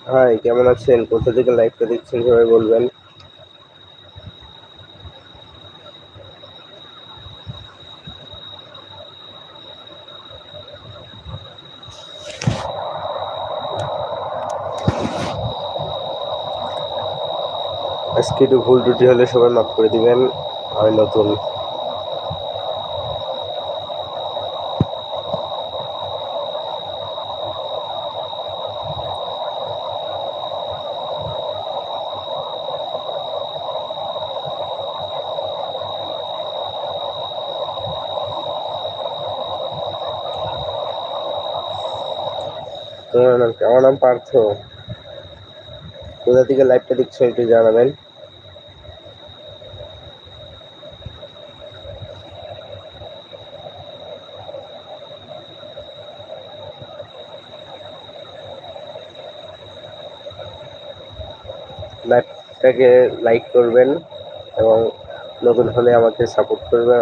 High, কেমন আছেন? কোথা থেকে লাইভটা দেখছেন সবাই বলবেন। আজকে একটু ভুল ত্রুটি হলে সবাই মাফ করে দিবেন। আমি নতুন। তোমার নাম কি? আমার নাম পার্থ। কোথা থেকে লাইভটা দেখছেন একটু জানাবেন। লাইভটাকে লাইক করবেন এবং নতুন হলে আমাকে সাপোর্ট করবেন।